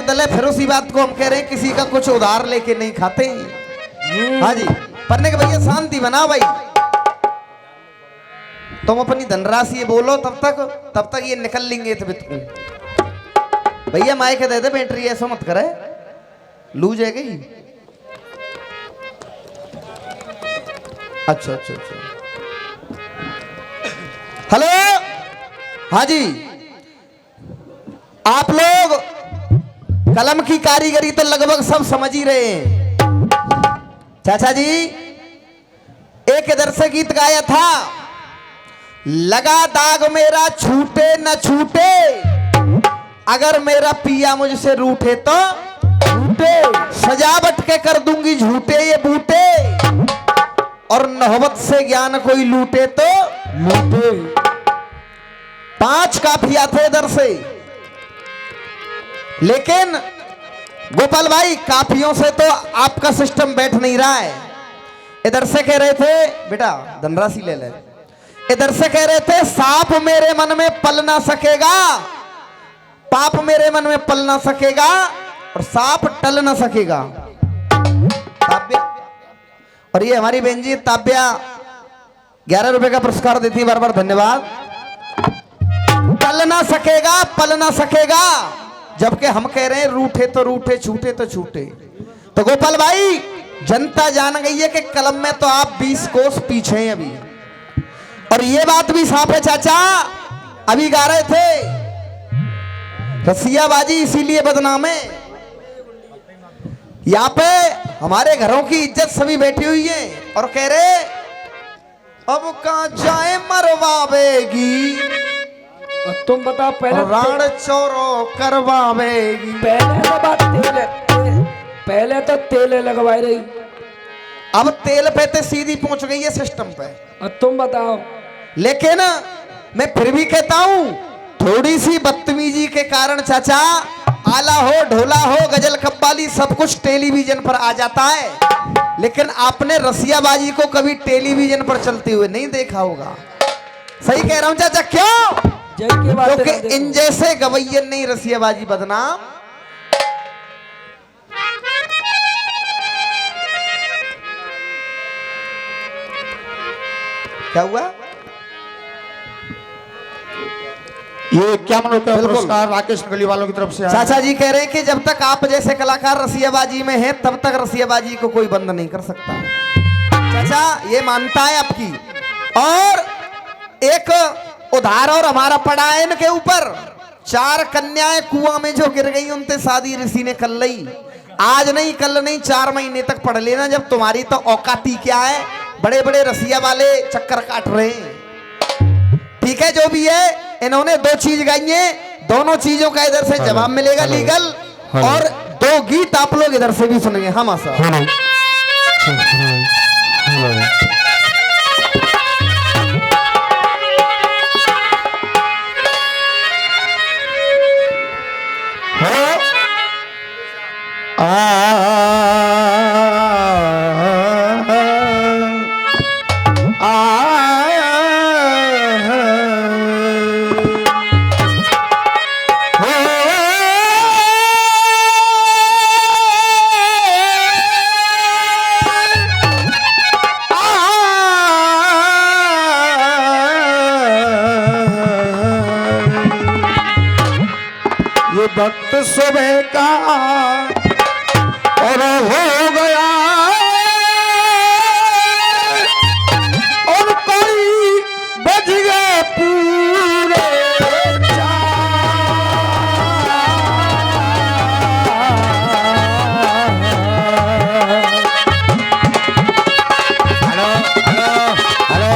दल है, फिर उसी बात को हम कह रहे हैं किसी का कुछ उधार लेके नहीं खाते। हाँ जी, पढ़ने के भैया शांति बनाओ भाई, तुम अपनी धनराशि बोलो तब तक ये निकल लेंगे। भैया माइक दे दे, बैटरी ऐसा मत करे, लूज है गई। अच्छा अच्छा अच्छा, हेलो, हाँ जी, आप लोग कलम की कारीगरी तो लगभग सब समझ ही रहे हैं। चाचा जी एक इधर से गीत गाया था, लगा दाग मेरा छूटे न छूटे, अगर मेरा पिया मुझसे रूठे तो झूठे, सजावट के कर दूंगी झूठे ये बूटे, और नहवत से ज्ञान कोई लूटे तो लूटे। 5 काफिया थे इधर से, लेकिन गोपाल भाई काफियों से तो आपका सिस्टम बैठ नहीं रहा है। इधर से कह रहे थे बेटा धनराशि ले ले, इधर से कह रहे थे सांप मेरे मन में पल ना सकेगा, पाप मेरे मन में पल ना सकेगा, और सांप टल ना सकेगा। ताब्या, और ये हमारी बहन जी ताब्या 11 रुपए का पुरस्कार देती है, बार बार धन्यवाद। टल ना सकेगा पल ना सकेगा, जबकि हम कह रहे हैं रूठे तो रूठे छूटे तो छूटे। तो गोपाल भाई जनता जान गई है कि कलम में तो आप 20 कोस पीछे हैं अभी, और ये बात भी साफ है। चाचा अभी गा रहे थे रसियाबाजी इसीलिए बदनाम है, यहाँ पे हमारे घरों की इज्जत सभी बैठी हुई है और कह रहे अब कहां जाए मरवावेगी, तुम बताओ पहले राण चोरो करवावेगी। पहले तो तेल लगवाई रही, अब तेल पे तो सीधी पहुंच गई है सिस्टम पे। और तुम बताओ, लेकिन मैं फिर भी कहता हूं थोड़ी सी बदतमीजी के कारण चाचा आला हो ढोला हो गजल कव्वाली सब कुछ टेलीविजन पर आ जाता है, लेकिन आपने रसियाबाजी को कभी टेलीविजन पर चलते हुए नहीं देखा होगा। सही कह रहा हूं चाचा, क्यों? क्योंकि इन जैसे गवैयन नहीं रसियाबाजी बदनाम। क्या हुआ? ये क्या होता है पुरस्कार राकेश नगली वालों की तरफ से। चाचा जी कह रहे हैं कि जब तक आप जैसे कलाकार रसियाबाजी में हैं तब तक रसियाबाजी को कोई बंद नहीं कर सकता। चाचा ये मानता है आपकी, और एक उधार और हमारा पड़ा है इनके ऊपर। 4 कन्याएं कुआं में जो गिर गई उनसे शादी ऋषि ने कर ली। आज नहीं कल नहीं 4 महीने तक पढ़ लेना, जब तुम्हारी तो औकाती क्या है, बड़े बड़े रसिया वाले चक्कर काट रहे हैं। ठीक है जो भी है, इन्होंने 2 चीज गाई है, दोनों चीजों का इधर से जवाब मिलेगा लीगल, और 2 गीत आप लोग इधर से भी सुनेंगे। हम आशा वक्त सुबह का और हो गया, और कोई बज गए पूरे 4। हेलो हेलो हेलो,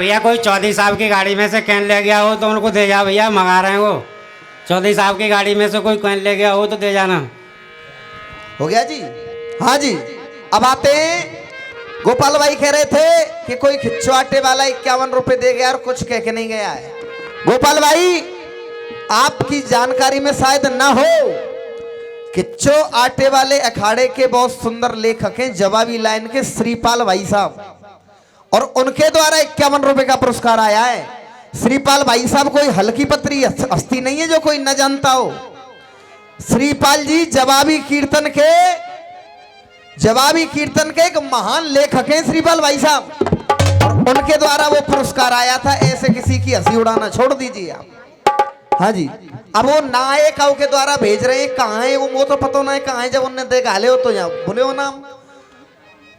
भैया कोई चौधरी साहब की गाड़ी में से कैन ले गया हो तो उनको दे जा भैया, मंगा रहे हैं वो। चौधरी साहब की गाड़ी में से कोई कैन ले गया हो तो दे जाना। हो गया जी। हाँ जी, अब आते हैं। गोपाल भाई कह रहे थे कि कोई खिच्चो आटे वाला 51 रुपए दे गया और कुछ कह के नहीं गया है। गोपाल भाई, आपकी जानकारी में शायद ना हो, खिच्चो आटे वाले अखाड़े के बहुत सुंदर लेखक हैं जवाबी लाइन के श्रीपाल भाई साहब, और उनके द्वारा 51 रुपए का पुरस्कार आया है। श्रीपाल भाई साहब कोई हल्की पत्री हस्ती नहीं है जो कोई न जानता हो। श्रीपाल जी जवाबी कीर्तन के एक महान लेखक हैं श्रीपाल भाई साहब, और उनके द्वारा वो पुरस्कार आया था। ऐसे किसी की हंसी उड़ाना छोड़ दीजिए आप। हाँ जी, अब वो नाये काऊ के द्वारा भेज रहे हैं, कहाँ है वो तो पता ना है कहाँ है। जब उन्हें देखा ले हो तो यहाँ भूले हो नाम।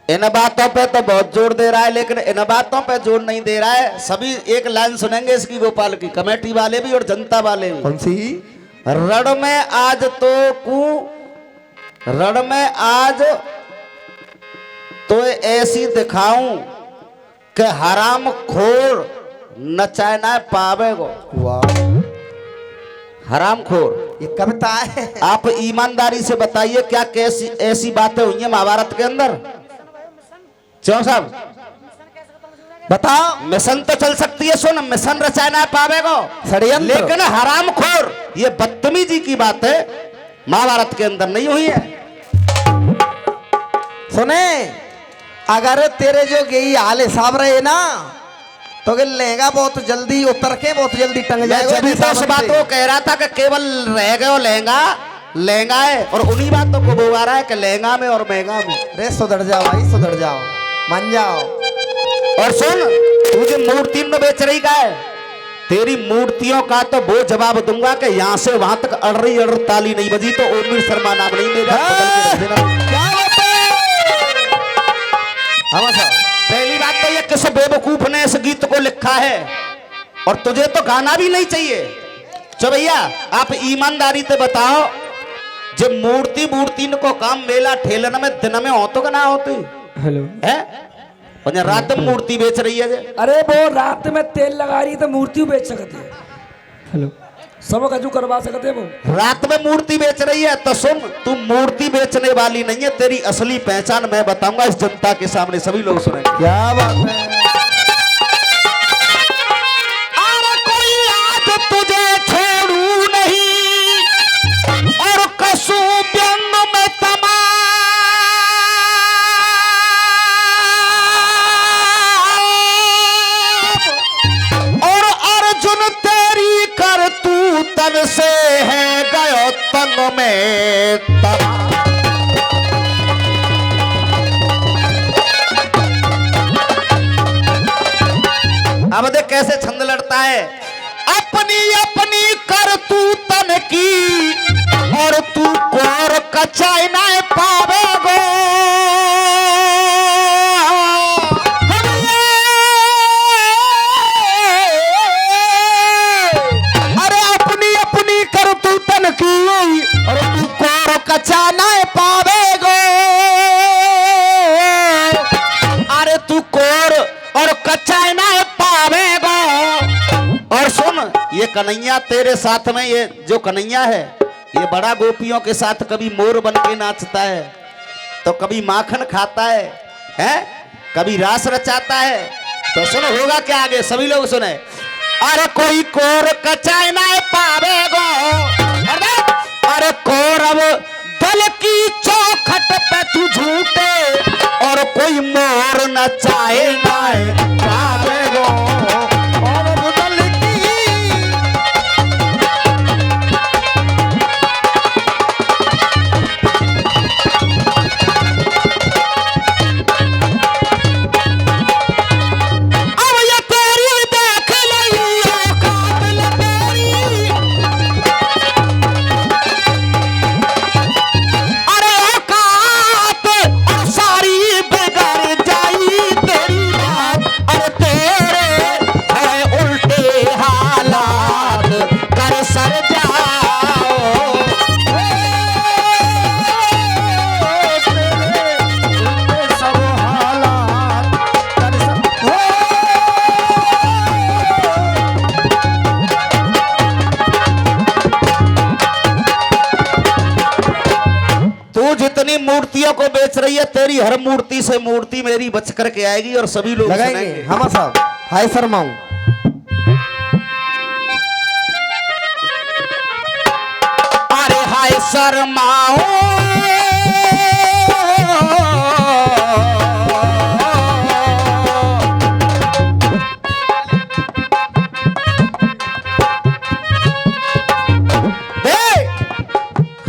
इन बातों पे तो बहुत जोर दे रहा है, लेकिन इन बातों पे जोर नहीं दे रहा है। सभी एक लाइन सुनेंगे इसकी, गोपाल की, कमेटी वाले भी और जनता वाले भी। कौन सी? रण में आज तो रण में आज तो ऐसी दिखाऊं कि हराम खोर नचाना पावेगो। वाह, हराम खोर, ये कविता है। आप ईमानदारी से बताइए क्या कैसी ऐसी बातें हुई हैं महाभारत के अंदर? क्यों साहब बताओ। मिशन तो चल सकती है, सुन, मिशन रचाना पावेगो, षड्यंत्र। लेकिन हराम खोर ये बदतमीजी की बात है महाभारत के अंदर नहीं हुई है। सुने, अगर तेरे जो गई हाल हिसाब रहे ना तो लहंगा बहुत जल्दी उतर के बहुत जल्दी टंग मैं जाएगा। जब तो उस बात को कह रहा था कि केवल रह गए लहंगा लहंगा है, और उन्हीं बातों को बोल रहा है कि लहंगा में और महंगा में। रे सुधर जाओ भाई, सुधर जाओ, मान जाओ। और सुन, तू जो मूर्ति में बेच रही का है, तेरी मूर्तियों का तो वो जवाब दूंगा कि यहाँ से वहां तक अड़ ताली नहीं बजी तो ओमवीर शर्मा नाम नहीं मेरा, बदल के रख देना। पहली बात तो ये किस बेवकूफ ने इस गीत को लिखा है, और तुझे तो गाना भी नहीं चाहिए। चलो भैया, आप ईमानदारी से बताओ, जब मूर्ति को काम मेला ठेलन में दिन में हो तो ना होती हेलो है, और रात में मूर्ति बेच रही है जे। अरे वो रात में तेल लगा रही तो मूर्ति बेच सकते है। हेलो, सब कजू करवा सकते वो। रात में मूर्ति बेच रही है तो सुन, तू मूर्ति बेचने वाली नहीं है, तेरी असली पहचान मैं बताऊंगा इस जनता के सामने, सभी लोग सुनेंगे। क्या बात है। अरे कोई आज तुझे छोड़ू नहीं, और कसू व्यंग में तमा, और अर्जुन तेरी कर तू तन से है गयो तन में तमा। अब देख कैसे छंद लड़ता है। अपनी अपनी कर तू तन की, और तू कोर कचाई ना पावेगो। अरे अपनी अपनी कर तू तन की, और तू कोर कचा ना पावेगो। अरे तू कोर और कच्चा ना पावेगो। और सुन, ये कन्हैया तेरे साथ में, ये जो कन्हैया है ये बड़ा गोपियों के साथ कभी मोर बन के नाचता है, तो कभी माखन खाता है, कभी रास रचाता है। तो सुनो होगा क्या आगे, सभी लोग सुने। अरे कोई कोर कच्चा ना पावेगो, अरे कौरव दल की चौखट पे तू झूठे, और कोई मोर न चाहे ना पावेगो। कौरव दल की अब ये तेरी देख लिया काबिल तेरी, अरे औकात सारी बिगड़ जाई तेरी। इतनी मूर्तियों को बेच रही है, तेरी हर मूर्ति से मूर्ति मेरी बच करके आएगी और सभी लोग लगाएंगे सुनेंगे। हम साहब। हाय शर्माऊं अरे हाय शर्माओ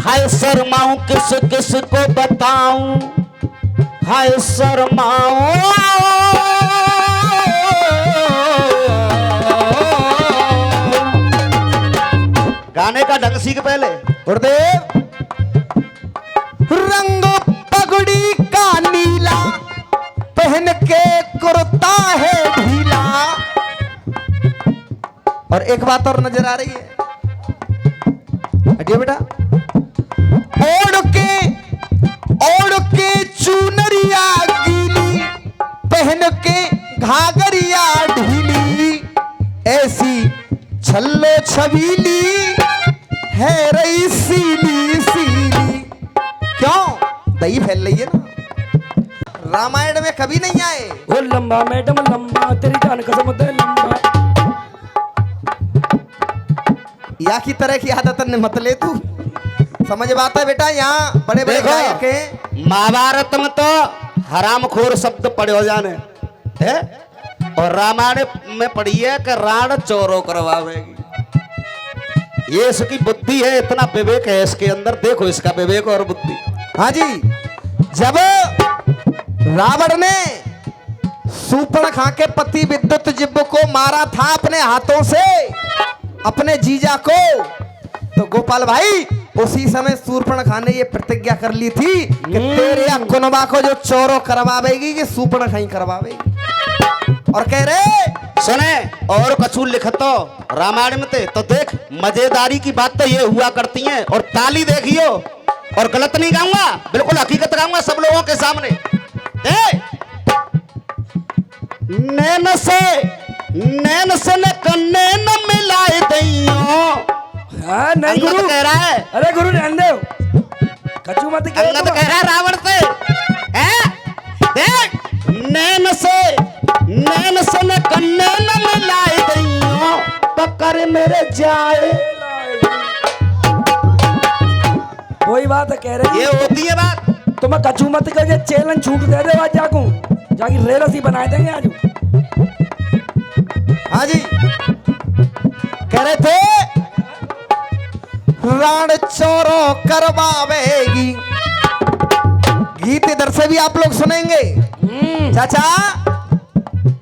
हाय शर्माऊं किस किस को बताऊं, हाय शर्माऊं गाने का ढंग सीख पहले। गुरुदेव रंग पगड़ी का नीला पहन के कुर्ता है ढीला। और एक बात और नजर आ रही है, हटिए बेटा। ओढ़ के चुनरिया गीली पहन के घाघरिया ढीली, ऐसी छल्लो छबीली है रही सीली सीली। क्यों दही फैल रही है ना, रामायण में कभी नहीं आए। वो लंबा मैडम लंबा, तेरी जान कसम दे लंबा। या की तरह की आदत न मत ले तू, समझ बात है बेटा। यहाँ बड़े बड़े गायक हैं। महाभारत में तो हरामखोर शब्द पड़े हो जाने है, और रामायण में पढ़ी है कि राण चोरो करवावेगी। ये इसकी बुद्धि है, इतना विवेक है इसके अंदर, देखो इसका विवेक और बुद्धि। हाँ जी, जब रावण ने सूर्पणखा के पति विद्युत जिह्व को मारा था अपने हाथों से, अपने जीजा को, तो गोपाल भाई उसी समय सूर्पणखा ने ये प्रतिज्ञा कर ली थी कि तेरे कुनबा को जो चोरो करवावेगी कि सूर्पणखा ही करवावेगी। और कह रहे सुने और कछु लिखतो रामायण में थे तो देख, मजेदारी की बात तो ये हुआ करती हैं। और ताली देखियो, और गलत नहीं गाऊंगा, बिल्कुल हकीकत गाऊंगा सब लोगों के सामने। नैन से न कन्ने न मिलाए दइयो। हाँ नहीं अंगद गुरु कह रहा है, अरे गुरु रहने दो, कचू मत करो अंगद तुम। कह रहा है रावण से, देख नैन से न कन्ने न मिलाए दइयो, पकड़ मेरे जाए। वही बात है, कह रही ये होती है बात। तुम्हें कचू मत करके चैलेंज छूट दे दे आज जाकू जाके रेलसी बनाए देंगे आज। हाँ जी, कह रहे थे राण चोरो करवावेगी। गीत इधर से भी आप लोग सुनेंगे। चाचा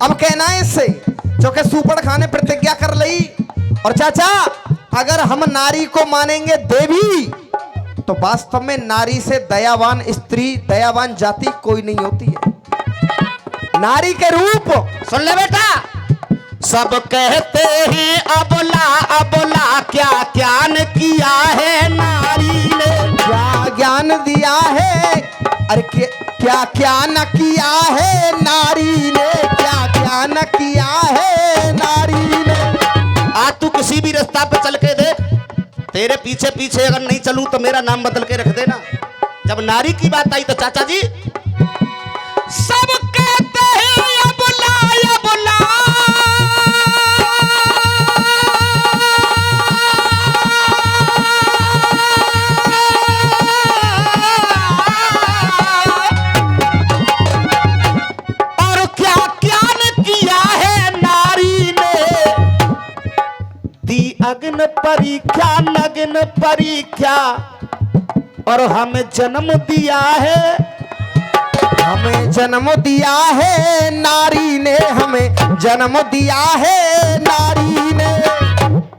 अब कहना है इससे, जो कि सूर्पणखा ने प्रतिज्ञा कर ली। और चाचा अगर हम नारी को मानेंगे देवी, तो वास्तव में नारी से दयावान स्त्री, दयावान जाति कोई नहीं होती है। नारी के रूप सुन ले बेटा, सब कहते हैं अबला क्या ज्ञान किया है नारी ने, क्या ज्ञान दिया है, अरे क्या क्या न किया है नारी ने, क्या क्या न किया है नारी ने। आज तू किसी भी रास्ता पे चल के देख, तेरे पीछे पीछे अगर नहीं चलूं तो मेरा नाम बदल के रख देना। जब नारी की बात आई तो चाचा जी, सब कहते हैं अबला और क्या ज्ञान किया है नारी ने, दी अग्न परीक्षा नग्न परीक्षा, और हमें जन्म दिया है, हमें जन्म दिया है नारी ने, हमें जन्म दिया है नारी ने।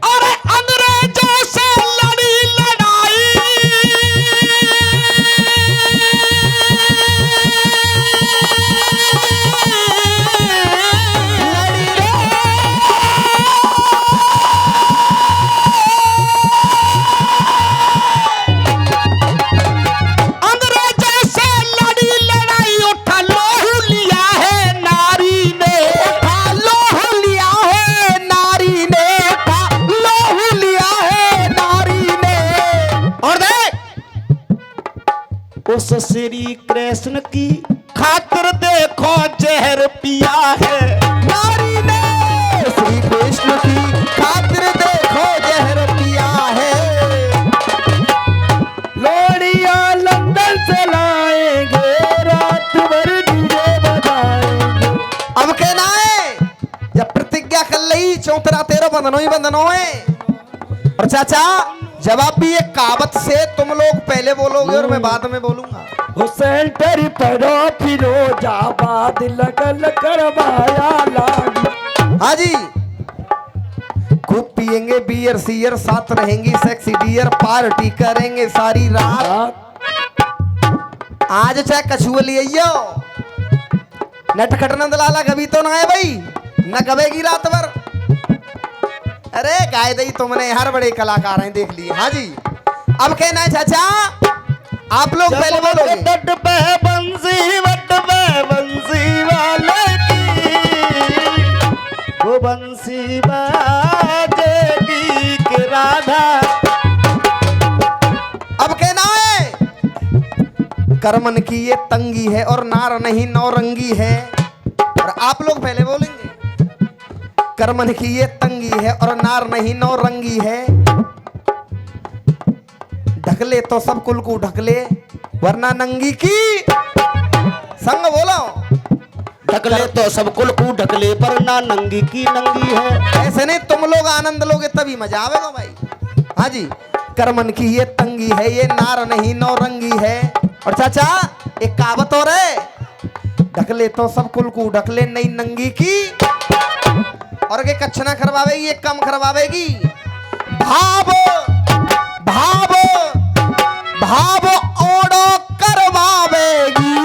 और अंग्रेजों से लड़ी लड़ाई, अंग्रेजों से लड़ी लड़ाई, उठा लोहू लिया है नारी ने, लोह लिया है नारी ने, श्री कृष्ण की खातिर देखो जहर पिया है। नारी ने श्री कृष्ण की खातिर देखो जहर पिया है। लोरिया लंदन से लाएंगे, रात भर डीजे बजाएंगे। अब कहना है जब प्रतिज्ञा कर ली 34 13 बंधनों ही बंधनों है। और चाचा जवाब भी एक कहावत से तुम लोग पहले बोलोगे और मैं बाद में बोलूंगा। हुसैन तेरी पढ़ो फिरोजाबाद लगल करवाया लागी। हाँ जी, खूब पियेंगे बियर सियर, साथ रहेंगी सेक्सी डियर, पार्टी करेंगे सारी रात। आज चाहे कछुआ ले आइयो, नटखट नंदलाला कभी तो ना है भाई, न कबेगी रात भर। अरे गाय दई तुमने, हर बड़े कलाकार हैं देख लिए। हाँ जी, अब कहना है चाचा आप लोग पहले बोलोगे। बट बंसी वाले की, वो बंसी बाजेगी के राधा। अब कहना है करमन की ये तंगी है और नार नहीं नौरंगी है। और आप लोग पहले बोलेंगे करमन की ये तंगी है और नार नहीं नौरंगी है। ढकले तो सब कुल को ढकले वरना नंगी की। संग बोलो। ढकले तो सब कुल को ढकले पर ना नंगी की नंगी है। ऐसे नहीं, तुम लोग आनंद लोगे तभी मजा आवेगा भाई। हाँ जी, करमन की ये तंगी है, ये नार नहीं नौरंगी है। और चाचा एक कहावत और है, ढकले तो सब कुल को ढकले नहीं नंगी की। और के कच्छना करवावेगी, एक काम करवावेगी। भावो भावो भावो ओड़ो करवावेगी।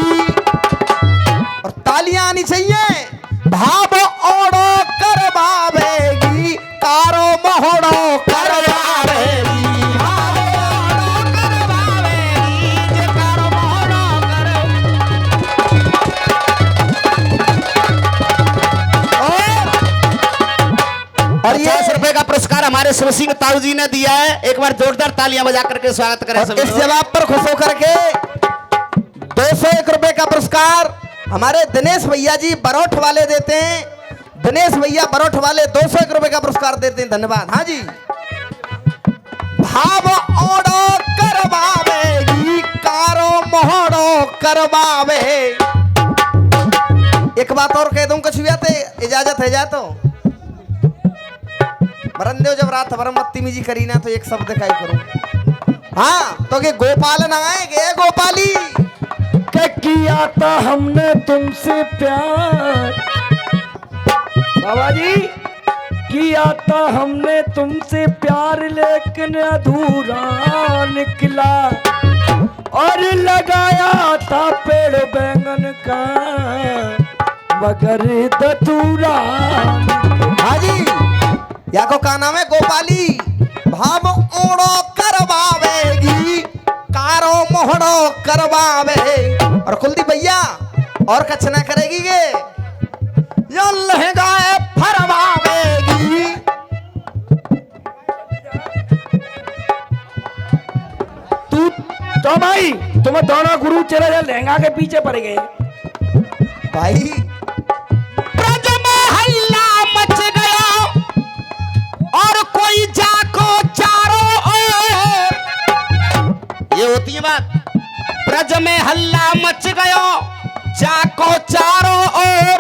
और तालियां आनी चाहिए। भावो ओड़ो करवावेगी, कारो मोहड़ो करवावेगी। भावो ओड़ो करवावेगी, जे कारो मोहड़ो और 50 रुपए का पुरस्कार हमारे शिव सिंह ताऊ जी ने दिया है। एक बार जोरदार तालियां बजा करके स्वागत करें और इस जवाब पर खुश होकर के 201 रुपए का पुरस्कार हमारे दिनेश भैया जी बरोठ वाले देते हैं। दिनेश भैया बरोठ वाले 201 रुपए का पुरस्कार देते हैं। धन्यवाद। हाँ जी, भाव ओड़ो करवावेगी, कारो मोहड़ो करवावे। एक बात और कह दूं, कुछ भी आते इजाजत है जा तो बरंदेव जब रात भर मत्ती जी करी ना तो एक शब्द दिखाई करूं। हाँ तो के गोपाल ना आएंगे, गोपाली क्या किया था हमने तुमसे प्यार, बाबा जी किया था हमने तुमसे प्यार लेकिन अधूरा निकला। और लगाया था पेड़ बैंगन का मगर दतूरा। हाँ जी, या को का नाम है गोपाली। भाव ओड़ो करवावेगी, कारो मोहड़ो करवावे। और कुलदीप भैया और कच्छना करेगी गे, यो लहंगा फरवावेगी। तू तो भाई तुम्हें दोनों गुरु चले जा लहंगा के पीछे पड़ गए भाई ब्रज में हल्ला मच गया और कोई जाको चारों ओर। ये होती है बात। ब्रज में हल्ला मच गया जाको चारों ओर।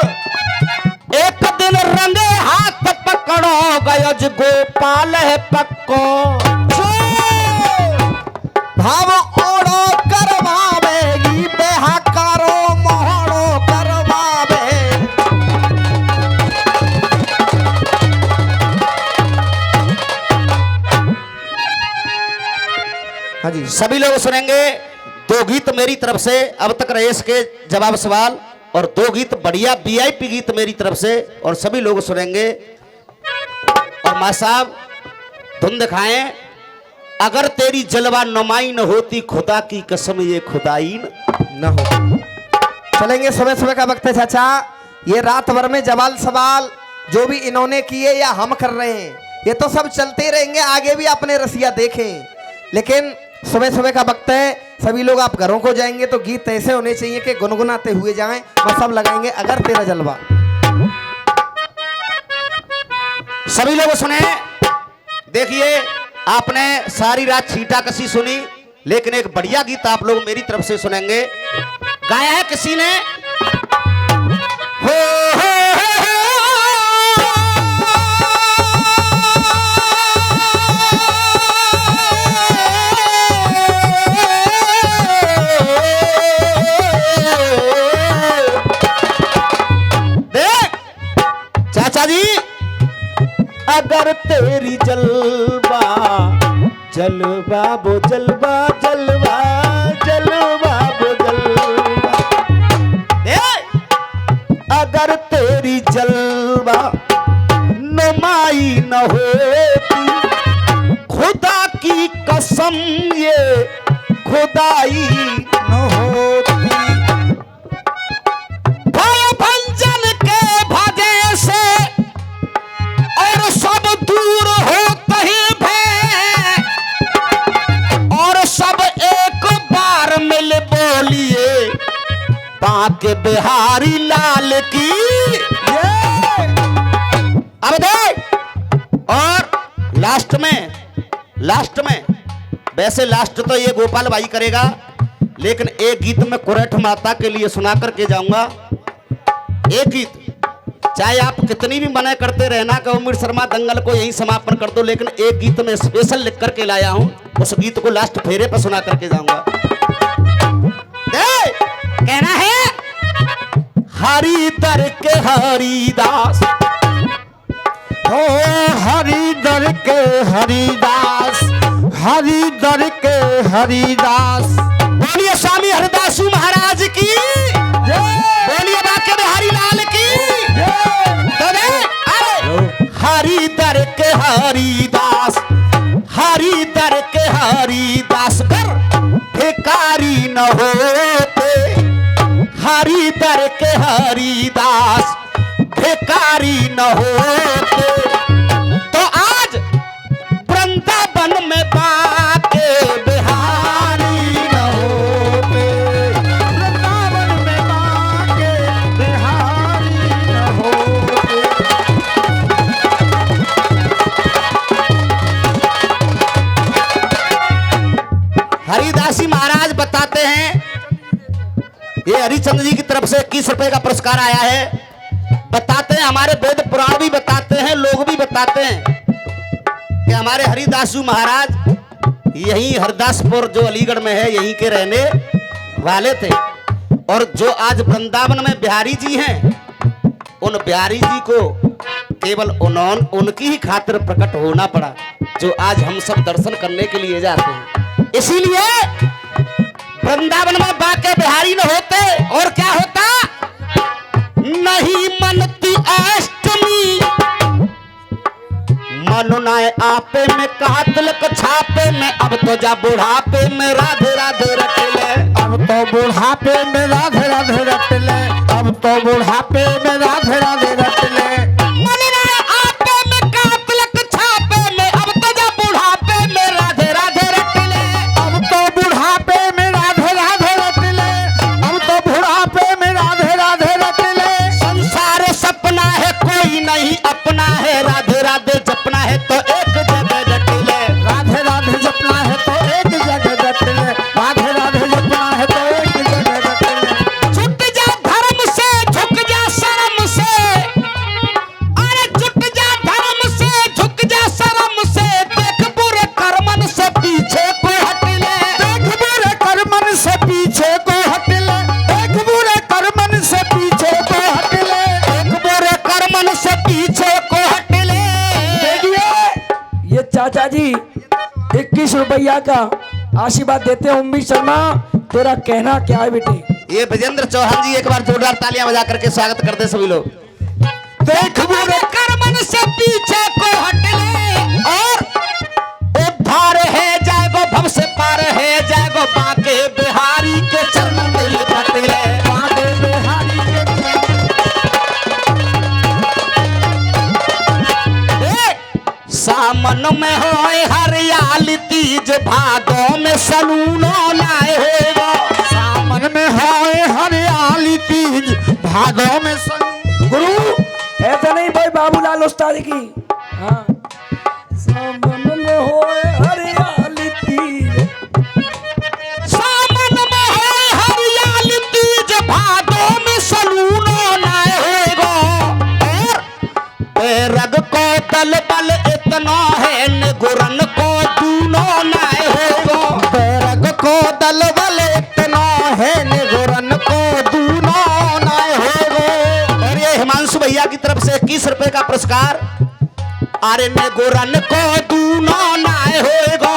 एक दिन रंगे हाथ पकड़ो गयो जो गोपाल है पक्को। भाव ओड़ो करवावेगी, बेहकारो मोहड़ो करवावे। हाँ जी, सभी लोग सुनेंगे 2 गीत मेरी तरफ से अब तक रेस के जवाब सवाल, और 2 गीत बढ़िया वीआईपी गीत मेरी तरफ से, और सभी लोग सुनेंगे। और मां साहब धुन दिखाएं। अगर तेरी जलवा नुमाई न होती खुदा की कसम ये खुदाई न हो। चलेंगे, सुबह सुबह का वक्त है चाचा। ये रात भर में जवाल सवाल जो भी इन्होंने किए या हम कर रहे हैं, ये तो सब चलते रहेंगे, आगे भी अपने रसिया देखें। लेकिन सुबह सुबह का वक्त है, सभी लोग आप घरों को जाएंगे तो गीत ऐसे होने चाहिए कि गुनगुनाते हुए जाएं। बस सब लगाएंगे अगर तेरा जलवा। सभी लोग सुने। देखिए आपने सारी रात छीटा कसी सुनी, लेकिन एक बढ़िया गीत आप लोग मेरी तरफ से सुनेंगे। गाया है किसी ने, देख चाचा जी, अगर तेरी जलवा जलवा वो जलवा जलवा जलवा वो जलवा, अगर तेरी जलवा नुमाई न होती, खुदा की कसम ये खुदाई न होती। भय भंजन के भागे से और सब दूर होते ही भय, और सब एक बार मिल बोलिए बाके बिहारी लाल की। अब देख, और लास्ट में वैसे लास्ट तो ये गोपाल भाई करेगा, लेकिन एक गीत में कुरठ माता के लिए सुना करके जाऊंगा। एक गीत चाहे आप कितनी भी मना करते रहना कि उमेश शर्मा दंगल को यहीं समापन कर दो, लेकिन एक गीत में स्पेशल लिख करके लाया हूं, उस गीत को लास्ट फेरे पर सुना करके जाऊंगा। कहना है, हरिदर के हरिदास, ओ हरिदर के हरिदास, हरिदर के हरिदास। बोलिए स्वामी हरिदासू महाराज की, बोलिए बाके बिहारी लाल की। हरिदर के हरिदास, हरिदर के हरिदास कर भिकारी न होते, हरिदर के हरिदास भिकारी न होते, तो आज वृंदावन में बाके बिहारी न होते, वृंदावन में बाके बिहारी न होते। हरिदासी महाराज बताते हैं, ये हरिचंद्र जी की तरफ से 21 रुपए का पुरस्कार आया है। बताते हैं, हमारे वेद पुराण भी बताते हैं, लोग भी बताते हैं कि हमारे हरिदासू महाराज यहीं हरदासपुर जो अलीगढ़ में है यहीं के रहने वाले थे, और जो आज वृंदावन में बिहारी जी हैं, उन बिहारी जी को केवल उनकी ही खातिर प्रकट होना पड़ा, जो आज हम सब दर्शन करने के लिए जाते हैं। इसीलिए वृंदावन में बाके बिहारी न होते और क्या होता, नहीं मनती अष्टमी मनुनाए आपे में कातलक छापे में, अब तो जा बुढ़ापे में राधे राधे रट ले, अब तो बुढ़ापे में राधे राधे रट ले, अब तो बुढ़ापे में राधे राधे रट ले। मनुनाए आपे में कातलक छापे में, अब तो जा बुढ़ापे में राधे राधे रट ले, अब तो बुढ़ापे में राधे राधे रट ले, अब तो बुढ़ापे में राधे राधे रट ले। संसार सपना है कोई नहीं अपना है, राधे राधे जपना है तो एक जगह रट ले, राधे राधे जपना है तो एक जगह रट ले, राधे राधे जपना है तो एक जगह रट ले। छुट जा धर्म से झुक जा शर्म से, अरे छुट जा धर्म से झुक जा शर्म से, देख बुरे कर्मन से पीछे को हट ले, देख बुरे कर्मन से पीछे को हट ले, देख बुरे कर्मन से पीछे को हट ले, देख बुरे कर्मन से पीछे को हट ले। ये चाचा जी 21 रुपया का आशीर्वाद देते हैं। उम्मीद शर्मा तेरा कहना क्या है बेटे? ये विजेंद्र चौहान जी एक बार जोरदार तालियां बजा करके स्वागत करते सभी लोग। देख बुरे कर्मन से पीछे को हट ले, और उद्धार है जाएगो भव से पार है जाएगो, बाके बिहारी के चरण में लिपट ले, बाके बिहारी के सामन में होए हरियाली तीज भादों में सलूनो नाय होगा। सावन में होए हरियाली तीज भादों में गुरु ऐसा नहीं भाई, बाबूलाल उस्ताद की। हाँ, सावन में होए हरियाली तीज, सावन में होए हरियाली तीज भादों में सलूनो नाय होगा। और बैरग को दल बल इतना है निगुरन को दूनो नाय होगा। बैरग को दल बल इतना है निगुरन को दूनो नाय होगो। और ये हिमांशु भैया की तरफ से 21 रुपए का पुरस्कार। अरे निगुरन को दूनो नाय होगा।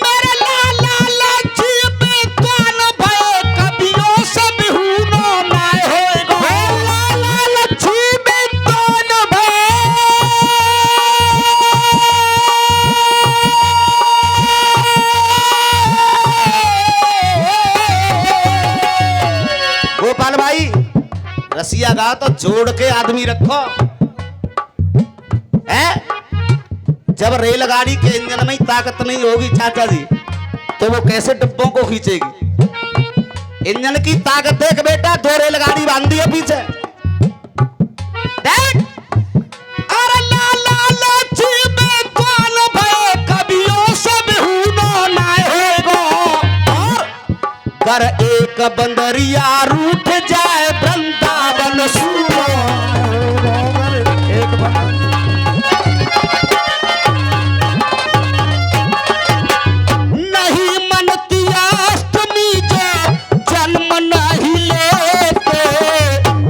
मेरे लाला लाची बेतान भय कबियों से बिहुनो नाय होगा। लाला लाची बेतान गोपाल भाई रसिया गा तो जोड़ के आदमी रखो है। जब रेलगाड़ी के इंजन में ही ताकत नहीं होगी चाचा जी, तो वो कैसे डिब्बों को खींचेगी। इंजन की ताकत देख बेटा, 2 रेलगाड़ी बांधी है पीछे देख। अरे लाला लाची बेतान भय कबियों से बिहुनो नाय होगा। और कर एक बंदरिया रूठ जाए वृंदावन सूरो। एक बना नहीं मनती अष्टमी जो जन्म नहीं लेते,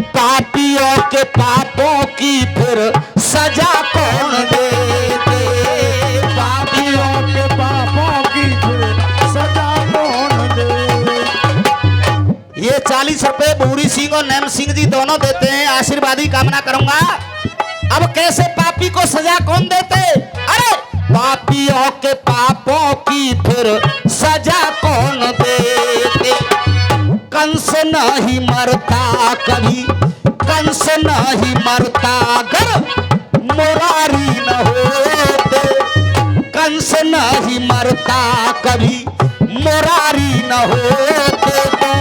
पापियों के पापों की फिर सजा कौन देते। पापियों के पापों की फिर सजा कौन दे। ये 40 रुपए बूढ़ी सिंह और नैम सिंह जी दोनों देते हैं, आशीर्वादी कामना करूंगा। अब कैसे पापी को सजा कौन देते? अरे पापियों के पापों की फिर सजा कौन देते। कंस नहीं मरता कभी, कंस नहीं मरता अगर मुरारी न होते। कंस नहीं मरता कभी मुरारी न होते, तो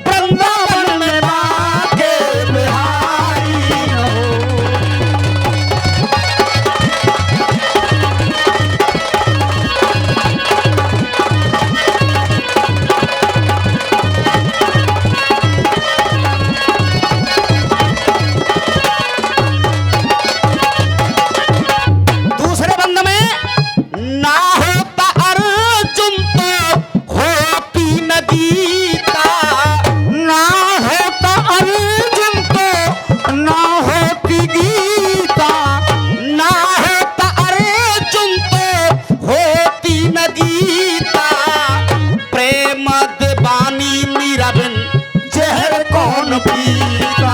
वृंदावन में माँ के बिहारी न हो। दूसरे बंद में ना होता अर्जुन तो होती न गीता। ना होता अर्जुन तो ना होती गीता। ना होता अर्जुन तो होती न गीता। प्रेम दीवानी मीरा बिन जहर कौन पीता।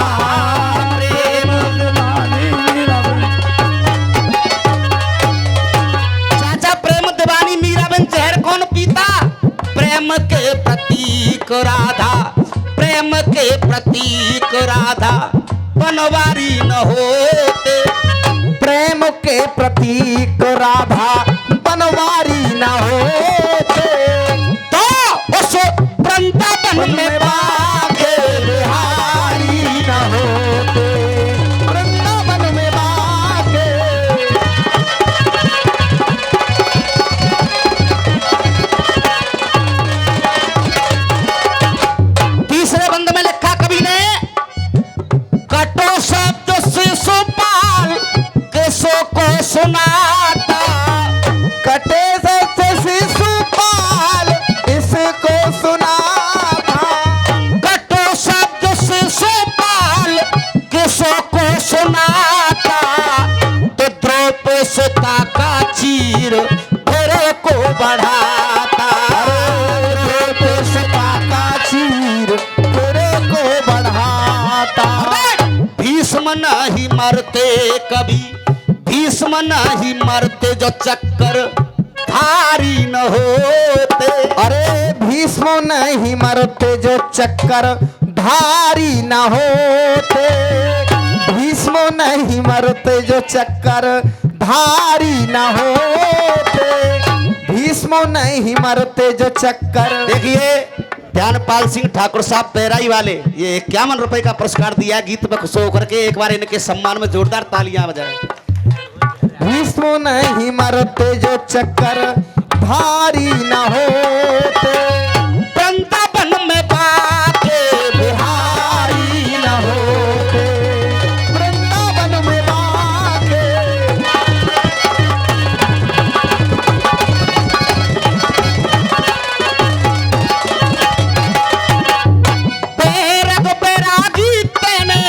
प्रेम दीवानी मीरा बिन। चाचा प्रेम दीवानी मीरा बिन जहर कौन पीता। प्रेम के प्रतीक राधा, प्रेम के प्रतीक राधा बनवारी न होते। प्रेम के प्रतीक राधा बनवारी न होते। तो उस वृंदावन में बाके बिहारी न होते। वृंदावन में बाके तीसरे बंद में लिखा कवि ने, कटो शब्द शिशुपाल केसो को सुनाता। कटे से शिशुपाल इसको सुना था। कटो शब्द शिशुपाल केसो को सुनाता। तो द्रौपदी सुता का चीर तेरे को बढ़ाता। द्रौपदी सुता का चीर तेरे को बढ़ाता। भीष्म नहीं मरते कभी, भीष्म नहीं मरते जो चक्कर धारी न होते। अरे भीष्म नहीं मरते जो चक्कर धारी न होते। भीष्म नहीं मरते जो चक्कर धारी न होते। भीष्मो नहीं मरते जो चक्कर। देखिए ध्यानपाल सिंह ठाकुर साहब पैराई वाले ये 51 रुपए का पुरस्कार दिया गीत में खुश होकर के। एक बार इनके सम्मान में जोरदार तालियां बजाएं। भीष्मो नहीं मरते जो चक्कर भारी न होते। वृंदावन में बाके बिहारी न होते। वृंदावन में बाके बैरग बैरागी तेने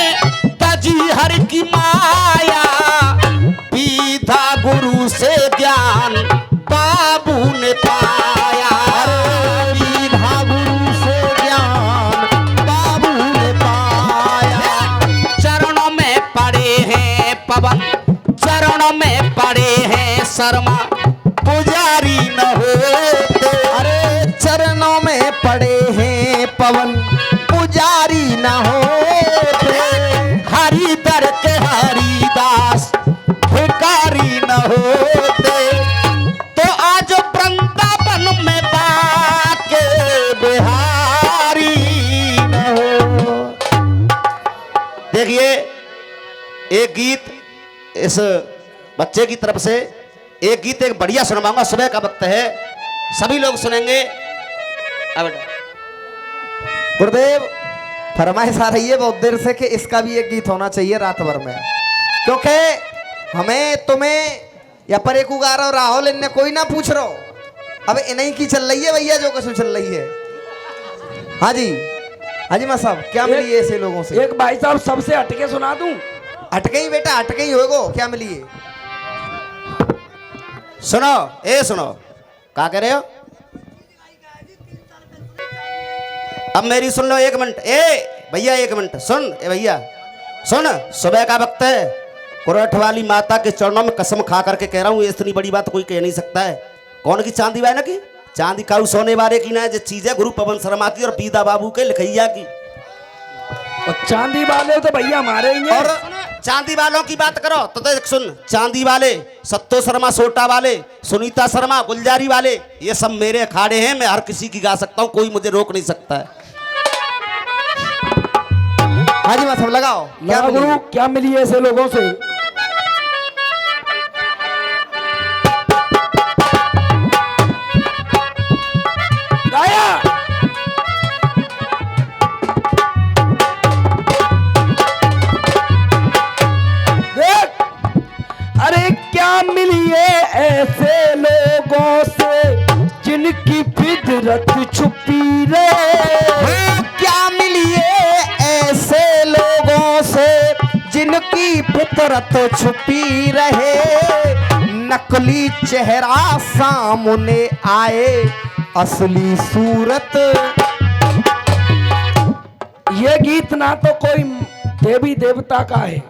तजी हर की माया। पीधा गुरु से ज्ञान बाबू ने पाया। विधा गुरु से ज्ञान बाबू ने पाया। चरणों में पड़े हैं पवन, चरणों में पड़े हैं शर्मा, पुजारी न होते। अरे चरणों में पड़े हैं पवन पुजारी न होते। हरिदर के हरिदास भिखारी न होते। तो आज वृंदावन में बाके बिहारी न हो। देखिए एक गीत इस बच्चे की तरफ से, एक गीत एक बढ़िया सुनवाऊंगा। सुबह का वक्त है, सभी लोग सुनेंगे। अब गुरुदेव फरमाइश आ रही है बहुत देर से कि इसका भी एक गीत होना चाहिए रात भर में, क्योंकि हमें तुम्हें या पर एक उगार और राहुल इनने कोई ना पूछ रहा हो। अब इन्हीं की चल रही है भैया जो कुछ चल रही है। हाँ जी, हाँ जी। मैं साहब क्या मिली है ऐसे लोगों से? एक भाई साहब सबसे हटके सुना दूं। अटके ही बेटा, अटके ही होगो। क्या मिली है? सुनो, ए सुनो, क्या कह रहे हो? अब मेरी सुन लो 1 मिनट। ए भैया 1 मिनट सुन। ए भैया सुन, सुबह का वक्त है। कुरठ वाली माता के चरणों में कसम खा करके कह रहा हूँ, इतनी बड़ी बात कोई कह नहीं सकता है। कौन की चांदी वाले की? चांदी काऊ सोने वाले की ना, जो चीज है गुरु पवन शर्मा की और पीदा बाबू के लिखैया की। और चांदी वाले तो भैया हमारे ही हैं। और चांदी वालों की बात करो तो देख सुन, चांदी वाले सत्तो शर्मा, सोटा वाले, सुनीता शर्मा, गुलजारी वाले, ये सब मेरे अखाड़े हैं। मैं हर किसी की गा सकता हूँ, कोई मुझे रोक नहीं सकता है। हाँ जी मैं सब लगाओ। क्या मिली? गुरु क्या मिली है ऐसे लोगों से? गाया देख। अरे क्या मिली है ऐसे लोगों से जिनकी फितरत छुपी रहे। क्या मिली है ऐसे लोगों से जिनकी फितरत छुपी रहे। नकली चेहरा सामने आए, असली सूरत। ये गीत ना तो कोई देवी देवता का है,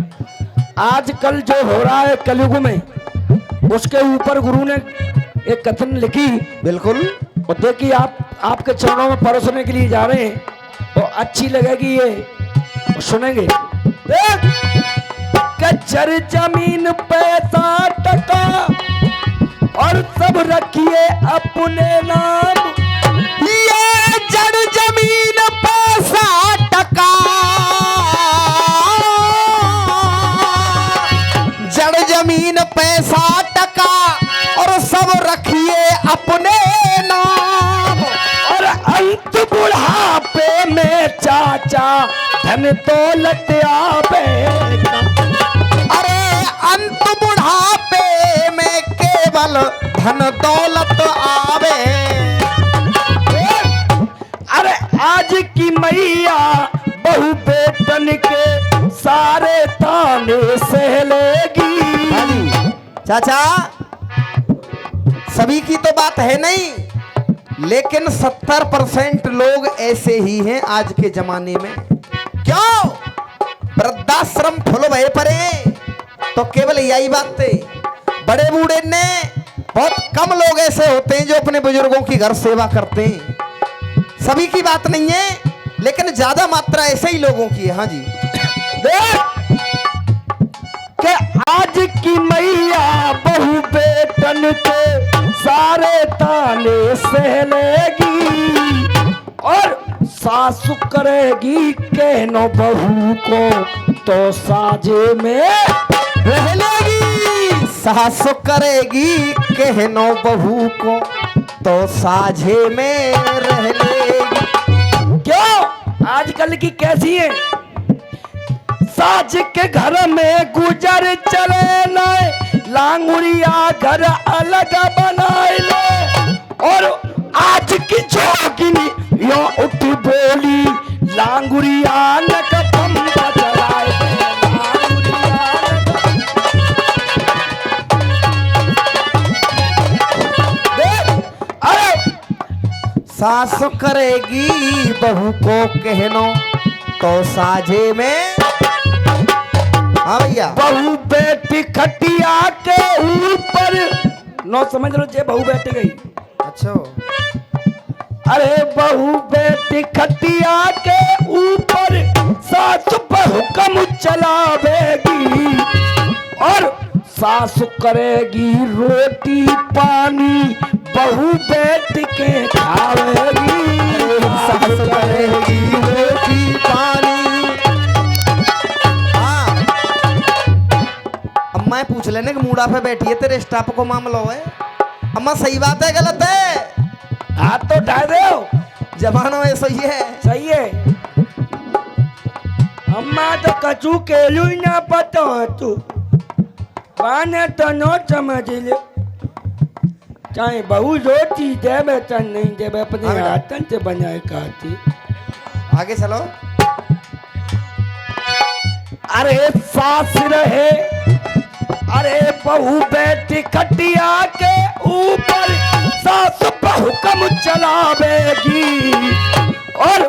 आजकल जो हो रहा है कलयुग में, उसके ऊपर गुरु ने एक कथन लिखी। बिल्कुल। और देखिए आपके चरणों में परोसने के लिए जा रहे हैं, तो अच्छी लगेगी ये, सुनेंगे। देख, कच्चर जमीन पैसा टका और सब रखिए अपने नाम। ये जड़ जमीन पैसा टका, जड़ जमीन पैसा टका और सब रखिए अपने नाम। और अंत बुढ़ापे में चाचा धन दौलत आवेगा। अरे अंत बुढ़ापे में केवल धन दौलत आवे। अरे आज की मैया बहु बेटन के सारे ताने सहलेगी। चाचा सभी की तो बात है नहीं, लेकिन 70% लोग ऐसे ही हैं आज के जमाने में। क्यों? वृद्धाश्रम फुल भय पड़े, तो केवल यही बात है। बड़े बूढ़े ने बहुत कम लोग ऐसे होते हैं जो अपने बुजुर्गों की घर सेवा करते हैं। सभी की बात नहीं है, लेकिन ज्यादा मात्रा ऐसे ही लोगों की है। हाँ जी, देख कि आज की मैया बहु बेटन के सारे ताने सहलेगी और सासु करेगी कहनो बहू को तो साजे में रह लेगी। सासु करेगी कहनो बहू को तो साझे में रह लेगी। क्यों आजकल की कैसी है? साज के घर में गुजर चले लाए, लांगुरिया घर अलग बनाए ले। और आज की जोगिनी यो उठी बोली, लांगुरिया न कपम बजराए सासु करेगी बहू को कहनो तो साझे में। हाँ भैया, बहू बेटी खटिया के ऊपर नो समझ लो जे बहू बैठ गई। अच्छा, अरे बहू बेटी खटिया के ऊपर सासु पर हुक्म चलावेगी और सासु करेगी रोटी पानी, बहू बैठ के खावेगी। सासु करेगी रोटी पानी। हाँ, अम्मा पूछ लेने कि मूडा पे बैठी है तेरे स्टाफ को मामला है। अम्मा सही बात है गलत है? हाथ तो उठा दो। जमाना में सही है। सही है। अम्मा तो कचू केलू ही ना पता तू पाने तो नो समझ ले। चाहे बहू रोटी देवे तो नहीं देवे, अपने हाँ बेटा। हाथन से बनाए खाती। आगे चलो। अरे सास रहे, अरे बहू बेटी खटिया के ऊपर सास पर हुक्म चलावेगी और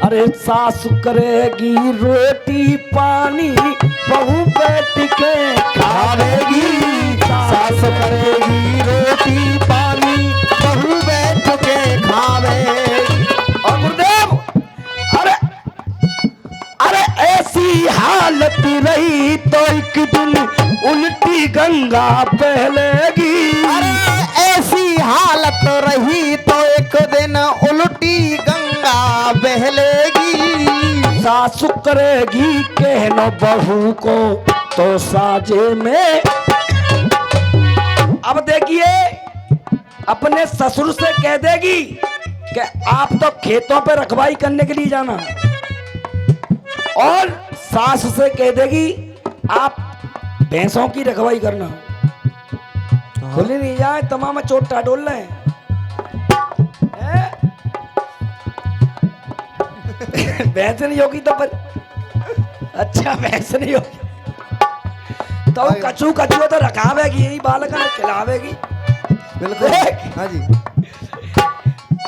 अरे सास करेगी रोटी पानी, बहू बेटी के खावेगी। सास करेगी रोटी पानी, बहू बैठ के खावेगी। और गुरुदेव, अरे अरे ऐसी हालत रही तो एक दिन उल्टी गंगा बहलेगी। अरे ऐसी हालत रही तो एक दिन उल्टी गंगा बहलेगी। सासु करेगी कहनो बहू को तो साजे में। अब देखिए, अपने ससुर से कह देगी कि आप तो खेतों पे रखवाई करने के लिए जाना, और सास से कह देगी आप भैंसों की रखवाई करना। खुली नहीं जाए तमाम चोट टाटोल रहे हैं। भैंस नहीं होगी तो पर अच्छा भैंस नहीं होगी तो कचू कचू तो रखावेगी, यही बालक खिलावेगी। बिल्कुल। हाँ जी।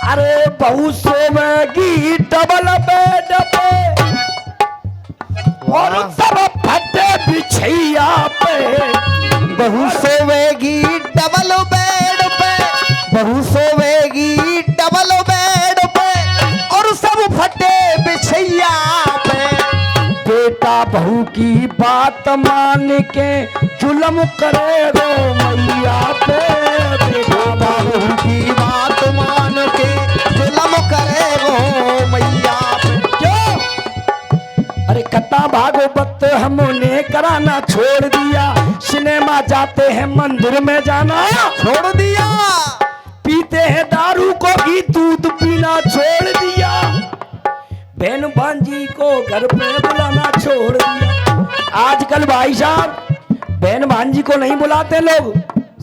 अरे बहू सोवेगी डबल बेड पे और सब फटे बिछैया पे। बहू सोवेगी डबल बेड पे, बहू सोवेगी डबल बेड पे और सब फटे बिछैया पे। बेटा बहू की बात मान के जुल्म करे गो मैया पे। बेटा बहू की बात मान के जुल्म करे वो मैया पे। क्यों? अरे कथा भागवत हमने कराना छोड़ दिया, सिनेमा जाते हैं मंदिर में जाना छोड़ दिया, पीते हैं दारू को घी दूध पीना छोड़ दिया, बहन भांजी को घर पे बुलाना छोड़ दिया। आजकल भाई साहब बहन भांजी को नहीं बुलाते लोग,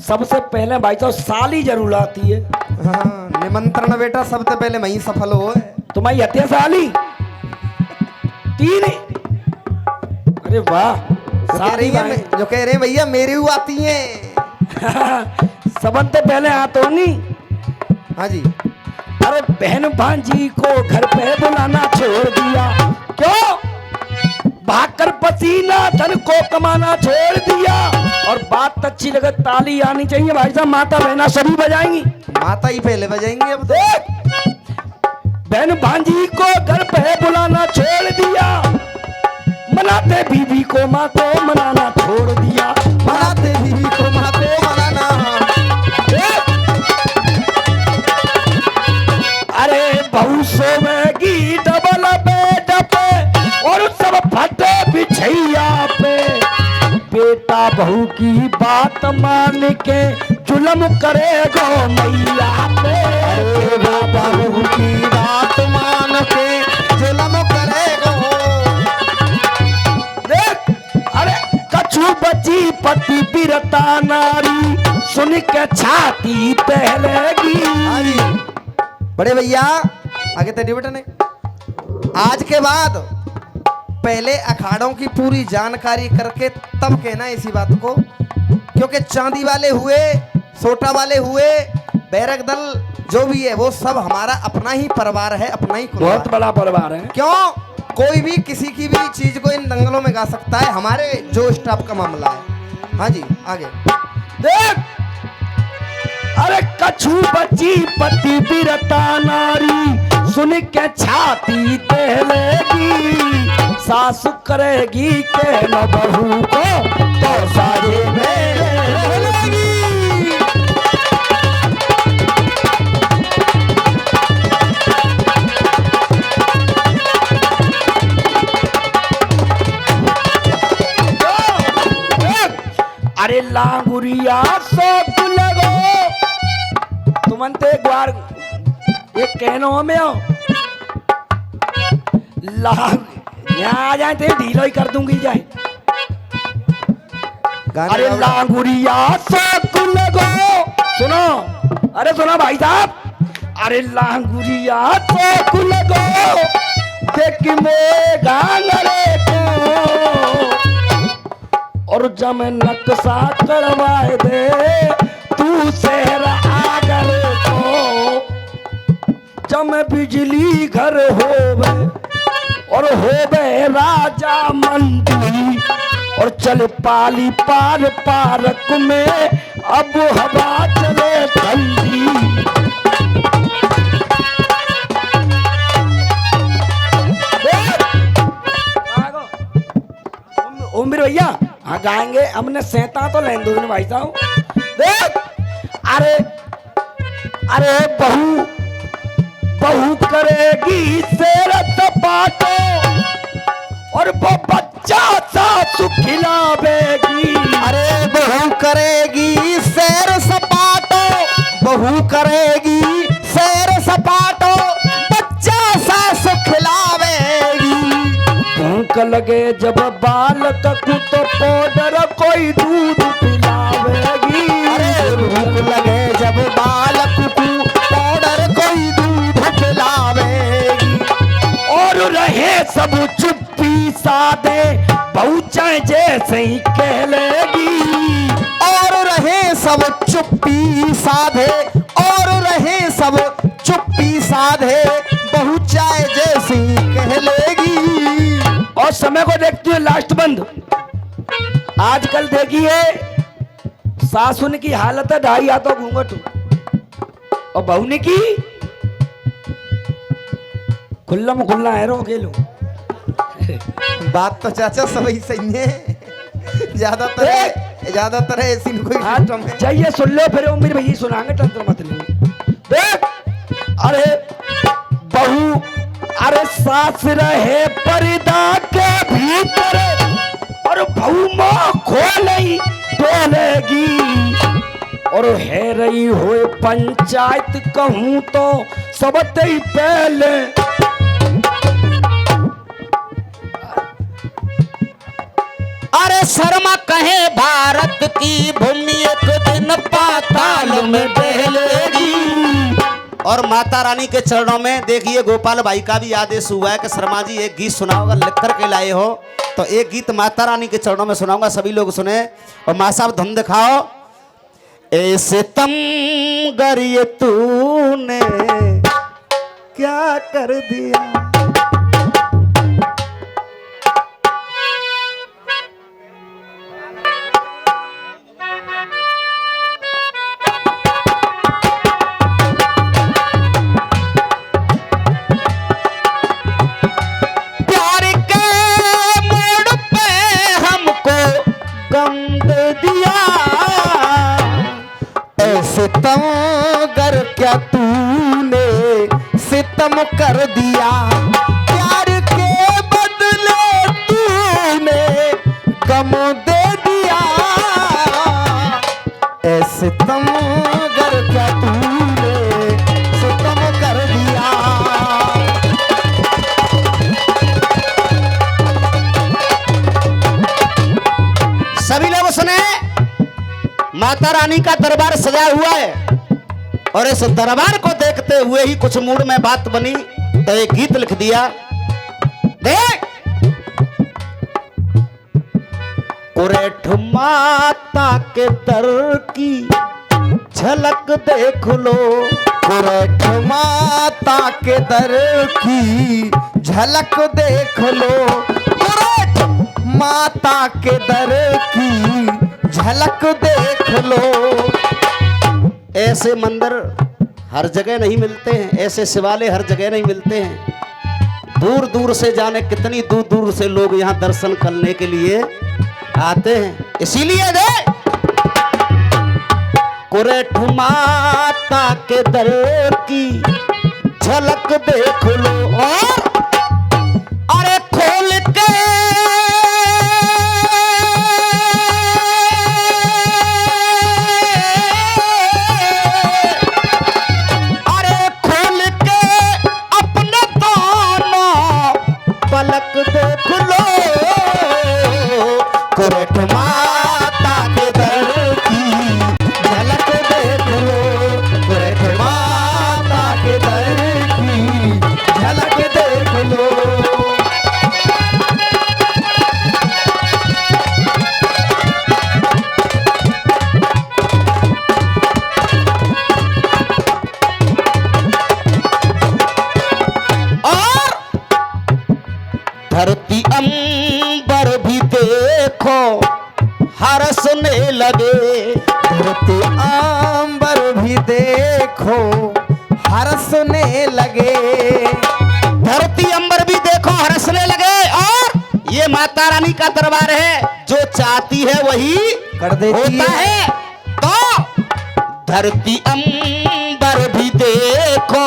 सबसे पहले भाई साहब साली जरूर आती है। हाँ, निमंत्रण बेटा सबसे पहले वही सफल हो। तुम्हारी हत्या साली तीन। अरे वाह, जो कह रहे हैं भैया मेरी हुआ आती हैं। सबन तो पहले आतो नहीं। हाँ जी। अरे बहन भांजी को घर पे बुलाना छोड़ दिया, क्यों? भागकर पसीना धन को कमाना छोड़ दिया। और बात अच्छी लगे ताली आनी चाहिए भाई साहब, माता बहना सभी बजाएंगी। माता ही पहले बजाएंगे अब तो। देख, बहन भांजी को घर पे बुलाना छोड़ दिया, मनाते बीबी को माँ को मनाना छोड़ दिया। मनाते बीवी को माँ को मनाना। देख, की बात मान के जुल्म करे गो मैया पे। अरे बाबा बहू की बात मान के जुल्म करेगा। देख अरे कछु बची पति बिरता नारी सुन के छाती पहलेगी। हाँ जी बड़े भैया आगे तेरी बेटा ने आज के बाद पहले अखाड़ों की पूरी जानकारी करके तब कहना इसी बात को, क्योंकि चांदी वाले हुए, सोटा वाले हुए, बैरक दल जो भी है वो सब हमारा अपना ही परिवार है, अपना ही कुल बहुत है। बड़ा परिवार है। क्यों कोई भी किसी की भी चीज को इन दंगलों में गा सकता है, हमारे जो स्टाफ का मामला है। हाँ जी आगे देख अरे कछु बची पति बिरता नारी सुन के छाती पहलेगी। सासु करेगी के न बहू को तो साजे में रहलेगी। अरे लांगुरिया सोच लगो तुमंते ग्वार ये कहनो में हो यहाँ आ जाए तो ढीलो ही कर दूंगी जाए। गाने अरे गाओ। लांगुरिया सोच लगो सुनो, अरे सुनो भाई साहब, अरे लांगुरिया सोच लगो देख में गांगरे को और जब नक्शा करवाए दे तू शहर आगर को। जब बिजली घर होवे और होवे राजा मंत्री और चल पाली पार पार्क में अब हवा चले ठंडी। उम्र भैया हाँ गाएंगे, हमने सहता तो लेन दो भाई साहब। देख अरे अरे बहू बहू करेगी शेर सपाटो और वो बच्चा सासु खिलावेगी। अरे बहू करेगी सैर सपाटो, बहू करेगी सैर सपाटो, बच्चा सास खिलावेगी। भूख लगे जब बालक को तो पाउडर कोई दूध पिलावेगी। अरे भूख लगे जब बालक को पाउडर कोई दूध पिलावेगी। और रहे सब चुप्पी सादे बहू चाहे जैसे ही कहलेगी। और रहे सब चुप्पी साधे, और रहे सब चुप्पी साधे, बहू चाहे जैसी कह लेगी। और समय को देखती है लास्ट बंद। आजकल देखिए सासुन की हालत है ढाई हाथों घूंघट और बहू ने की खुल्ला में खुल्ला है रो खेलू। बात तो चाचा सभी सही है, ज्यादातर ऐसी कोई सिस्टम है। चाहिए सुन लो फिर उम्र भैया सुनाएंगे तंत्र मत लो। देख अरे बहू अरे सास रहे पर्दा के भीतर और बहू माँ खोले डोलेगी। और है रही होए पंचायत कहूँ तो सबते ही पहले। अरे शर्मा कहे भारत की भूमि एक दिन पाताल में बहलेगी। और माता रानी के चरणों में देखिए गोपाल भाई का भी आदेश हुआ है कि शर्मा जी एक गीत सुनाओगा, लिख करके लाए हो तो एक गीत माता रानी के चरणों में सुनाऊंगा, सभी लोग सुने। और माँ साहब धुन दिखाओ। ऐसे तम गरिए तूने क्या कर दिया। सितम कर क्या तूने सितम कर दिया, प्यार के बदले तूने गम दे दिया। माता रानी का दरबार सजा हुआ है और इस दरबार को देखते हुए ही कुछ मूड में बात बनी तो एक गीत लिख दिया। देख कुरेठ माता के दर की झलक देख लो, कुरेठ माता के दर की झलक देख लो, कुरेठ माता के दर की झलक देख लो। ऐसे मंदिर हर जगह नहीं मिलते हैं, ऐसे शिवालय हर जगह नहीं मिलते हैं। दूर दूर से जाने कितनी दूर दूर से लोग यहाँ दर्शन करने के लिए आते हैं। इसीलिए दे कुरेठ माता के दर की झलक देख लो और अरे खोल के अरे खोल के अपने दोनों पलक देख लो, कुरेठ माता के दर की झलक देख लो, कुरेठ माता के दर की झलक देख लो। और धरती अंबर भी देखो हरसने लगे, धरती अंबर भी देखो हरसने लगे, धरती अंबर भी देखो हरसने लगे। और ये माता रानी का दरबार है, जो चाहती है वही कर देती होता है। है। तो धरती अंबर भी देखो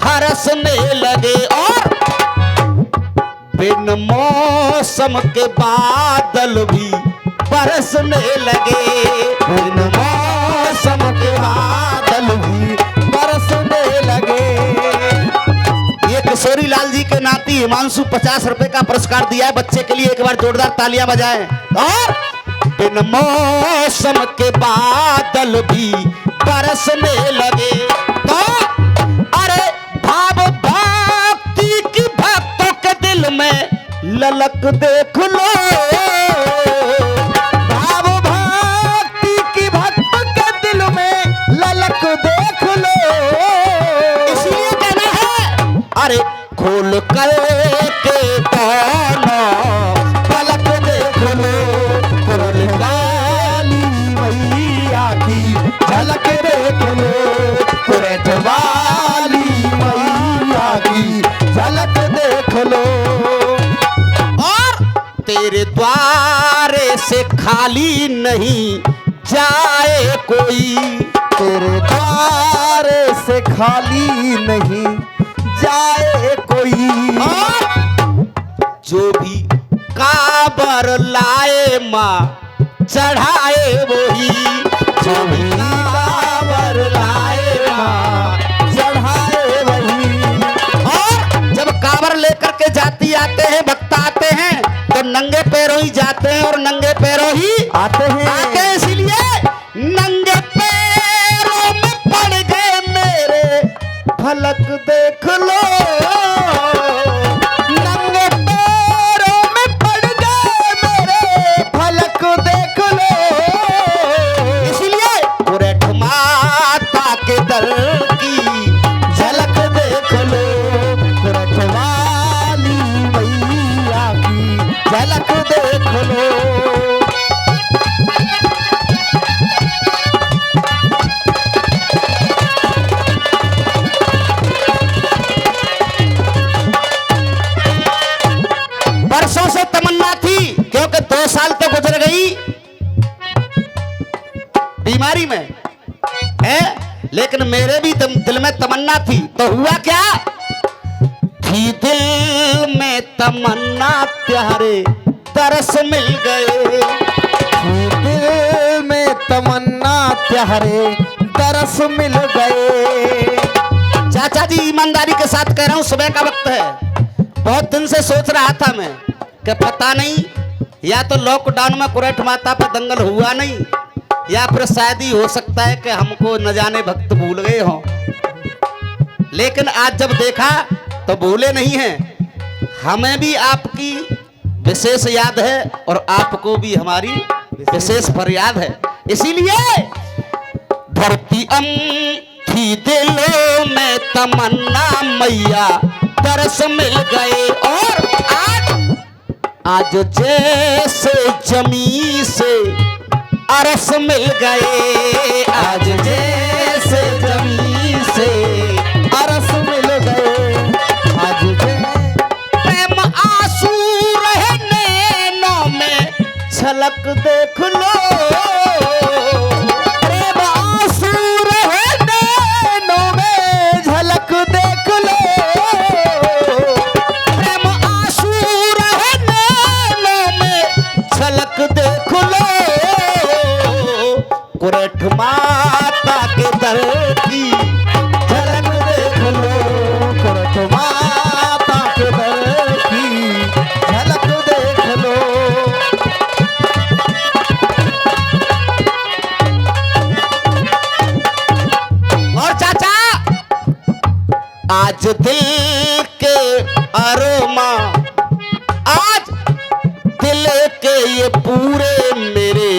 हरसने लगे और बिन मौसम के बादल भी बरसने लगे, बिन मौसम के बादल भी बरसने लगे। ये किशोरी लाल जी के नाती हिमांशु 50 रुपए का पुरस्कार दिया है बच्चे के लिए, एक बार जोरदार तालियां बजाएं। और बिन मौसम के बादल भी बरसने लगे। तो अरे भाव भक्ति की भक्तों के दिल में ललक देख लो, भाव भक्ति की भक्त के दिल में ललक देख लो। इसलिए कहना है अरे खोल कर के दोनों पलक देख लो, खोल काली मैया की झलक देख लो, कुरेठ वाली मैया की झलक देख लो। और तेरे द्वारे से खाली नहीं जाए कोई, तेरे द्वार से खाली नहीं जाए कोई, जो भी काबर लाए माँ चढ़ाए वही, जो भी काबर लाए माँ चढ़ाए वही। और जब काबर लेकर के जाती आते हैं भक्त आते हैं तो नंगे पैरों ही जाते हैं और नंगे पैरों ही आते हैं। इसीलिए नंगे पैरों में पड़ गए मेरे फलक देख लो, नंगे पैरों में पड़ गए मेरे फलक देख लो। इसलिए कुरेठ माता के दर की झलक देख लो, कुरेठ वाली मैया की झलक देख लो। वर्षों से तमन्ना थी, क्योंकि 2 साल तो गुजर गई बीमारी में है, लेकिन मेरे भी दिल में तमन्ना थी। तो हुआ क्या, थी दिल में तमन्ना प्यारे तरस मिल गए, दिल में तमन्ना प्यारे दरस मिल गए। चाचा जी ईमानदारी के साथ कह रहा हूं, सुबह का वक्त है, बहुत दिन से सोच रहा था मैं कि पता नहीं या तो लॉकडाउन में कुरेठ माता पर दंगल हुआ नहीं या फिर शायद ही हो सकता है कि हमको न जाने भक्त भूल गए हों, लेकिन आज जब देखा तो भूले नहीं हैं। हमें भी आपकी विशेष याद है और आपको भी हमारी विशेष फरियाद है। इसीलिए धरती थी दिलों में तमन्ना मैया तरस मिल गए, और आज जैसे जमी से अरस मिल गए, आज जैसे जमी से अरस मिल गए, आज प्रेम आंसू रहे नैनों में झलक देख लो, प्रेम आंसू रहे नैनों में झलक देख लो, प्रेम आंसू रहे नैनों में झलक देख लो, कुरठ माता के दर की झलक देख लो, कुरठ माता के दर की झलक देख लो। और चाचा आज दिल के अरोमा, आज दिल के ये पूरे मेरे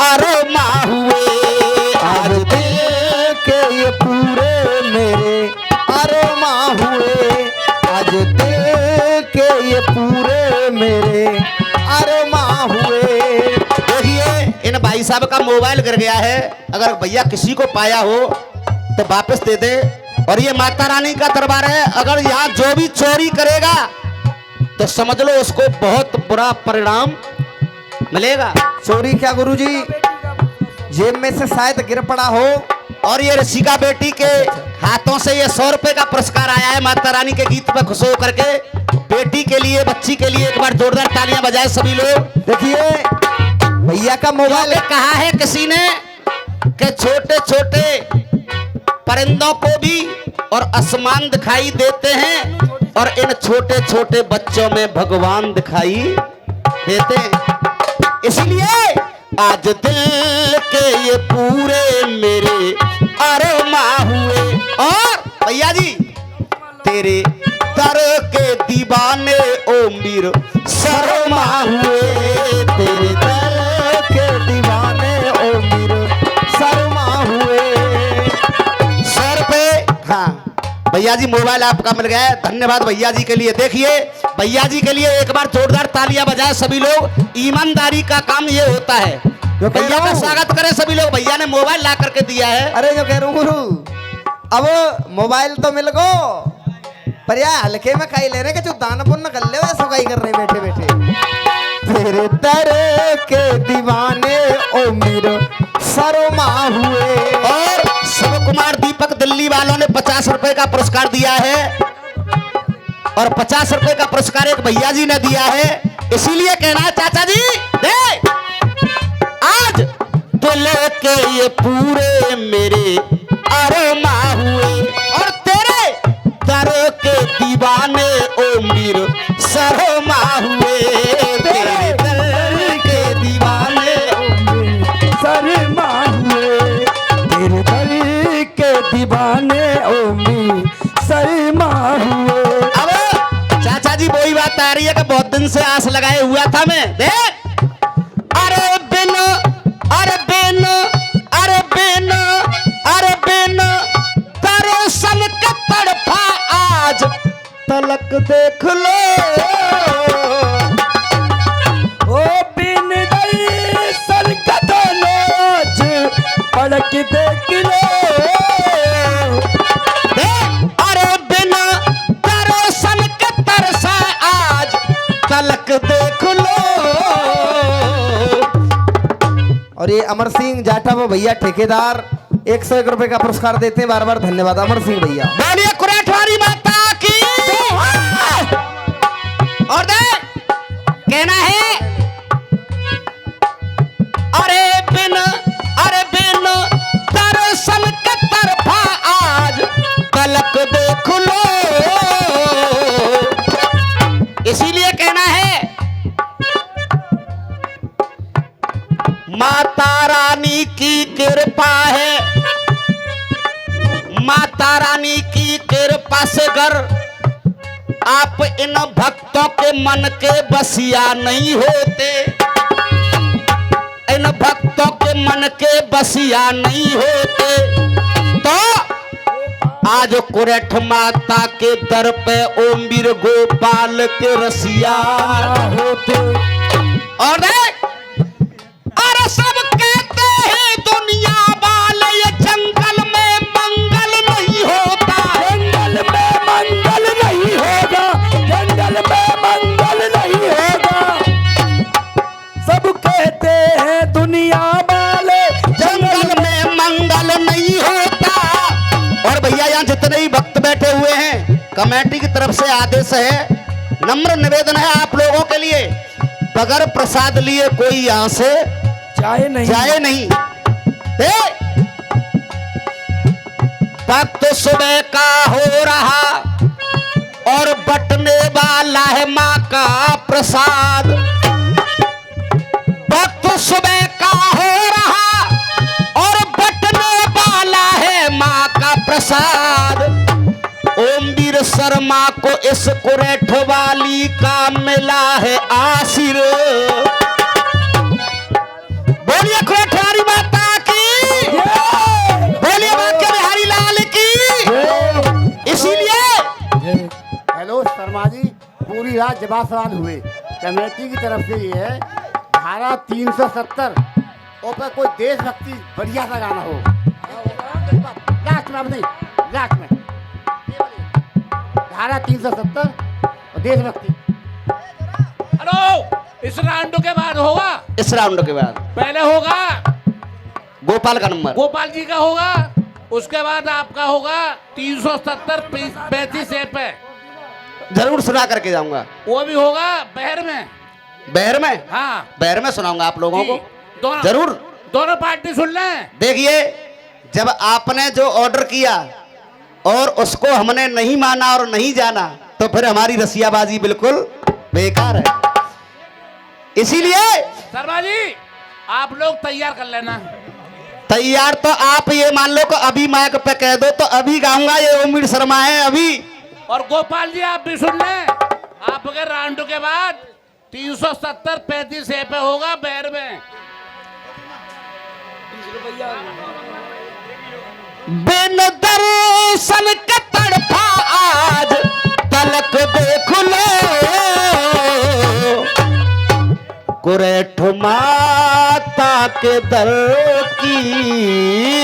अरोमा हुए, आज दिल के ये पूरे मेरे अरमा हुए, आज दिल के ये पूरे मेरे अरमा हुए। देखिए इन भाई साहब का मोबाइल गिर गया है, अगर भैया किसी को पाया हो तो वापस दे दे। और ये माता रानी का दरबार है, अगर यहाँ जो भी चोरी करेगा तो समझ लो उसको बहुत बुरा परिणाम मिलेगा। चोरी क्या गुरुजी, जेब में से शायद गिर पड़ा हो। और ये ऋषिका बेटी के हाथों से ये 100 रुपए का पुरस्कार आया है माता रानी के गीत पे खुश हो करके। बेटी के लिए, बच्ची के लिए एक बार जोरदार तालियां बजाए सभी लोग। देखिए भैया का मोबाइल क्योंकि कहा है किसी ने कि छोटे छोटे परिंदों को भी और आसमान दिखाई देते हैं, और इन छोटे छोटे बच्चों में भगवान दिखाई देते हैं। इसलिए आज दिल के ये पूरे मेरे अरमा हुए, और भैया जी तेरे दर के दीवाने ओ मीर शर्मा हुए, तेरे दर के दीवाने ओ मीर शर्मा हुए। 100 रुपए। हाँ भैया जी मोबाइल आपका मिल गया है, धन्यवाद भैया जी के लिए। देखिए भैया जी के लिए एक बार जोरदार तालियां बजाए सभी लोग। ईमानदारी का काम ये होता है। भैया का स्वागत करें सभी लोग, भैया ने मोबाइल ला करके दिया है। अरे जो कह रहा हूँ गुरु, अब मोबाइल तो मिल गो, पर यार हल्के में खाई ले रहे जो दान पुण्य कर ले सगाई कर रहे बैठे बैठे। तेरे दर के दीवाने ओ मीर शर्मा हुए। और शिव कुमार दीपक दिल्ली वालों ने 50 रुपए का पुरस्कार दिया है, और 50 रुपए का पुरस्कार एक भैया जी ने दिया है। इसीलिए कहना है चाचा जी, दे आज दिल के ये पूरे मेरे अरमा हुए, और तेरे दर के दीवाने ओ मीर शर्मा हुए, तेरे दर के दीवाने शर्मा हुए, तेरे दर के दीवाने ओ मीर शर्मा हुए। अब चाचा जी वही बात आ रही है कि बहुत दिन से आस लगाए हुआ था मैं। देख अरे बिन अरे बिन अरे बिन अरे बिन दर्शन के तड़फा आज तलक देख लो, ओ बिन दर्शन का तो नोच पलक देख लो। अरे बिन दर्शन के तरसा आज तलक देख लो। और ये अमर सिंह जाटा वो भैया ठेकेदार 101 रुपए का पुरस्कार देते हैं, बार बार धन्यवाद अमर सिंह भैया। बोलिए कुराठवारी माता की। और देख कहना है अरे बिन दर्शन के तरफा आज तलक देख लो। इसीलिए कहना है माता माता रानी की कृपा है, माता रानी की कृपा से घर आप इन भक्तों के मन के बसिया नहीं होते, इन भक्तों के मन के बसिया नहीं होते। तो आज कुरैठ माता के दर पे ओम वीर गोपाल के रसिया होते। और देख, और सब कहते हैं दुनिया वाले ये जंगल में मंगल नहीं होता, जंगल में मंगल नहीं होगा, जंगल में मंगल नहीं होगा। सब कहते हैं दुनिया वाले जंगल में मंगल नहीं होता। और भैया यहाँ जितने भी भक्त बैठे हुए हैं, कमेटी की तरफ से आदेश है, नम्र निवेदन है आप लोगों के लिए, बगैर प्रसाद लिए कोई यहाँ से जाए नहीं, जाए नहीं। भक्त सुबह का हो रहा और बटने वाला है माँ का प्रसाद, भक्त सुबह का हो रहा और बटने वाला है माँ का प्रसाद। ओम वीर शर्मा को इस कुरैठ वाली का मिला है आशीर्वाद। बोलिए कुरैठ वाली माता की, बोलिए बांके बिहारी लाल की। इसीलिए हेलो शर्मा जी, पूरी रात जवाब सवाल हुए, कमेटी की तरफ से ये है धारा 370 और पर कोई देशभक्ति बढ़िया सा गाना हो, लास्ट में नहीं, लास्ट में धारा 370 और देशभक्ति। हेलो, इस राउंड के बाद होगा, इस राउंड के बाद पहले होगा गोपाल का नंबर, गोपाल जी का होगा, उसके बाद आपका होगा 370 35 ए पे, जरूर सुना करके जाऊंगा। वो भी होगा बहर में। बहर में, हाँ, बहर में सुनाऊंगा आप लोगों को, दोनों जरूर। दोनों पार्टी सुन लें। देखिए, जब आपने जो ऑर्डर किया और उसको हमने नहीं माना और नहीं जाना, तो फिर हमारी रसियाबाजी बिल्कुल बेकार है। इसीलिए शर्मा जी, आप लोग तैयार कर लेना। तैयार तो आप ये मान लो कि अभी माइक पे कह दो तो अभी गाऊंगा, ये ओम वीर शर्मा है अभी। और गोपाल जी आप भी सुन लें, आपके राउंड के बाद 370 35 ए पे होगा बहर में। बिन दर्शन के तड़फा आज तलक देख लो, कुरैठ माता के दर की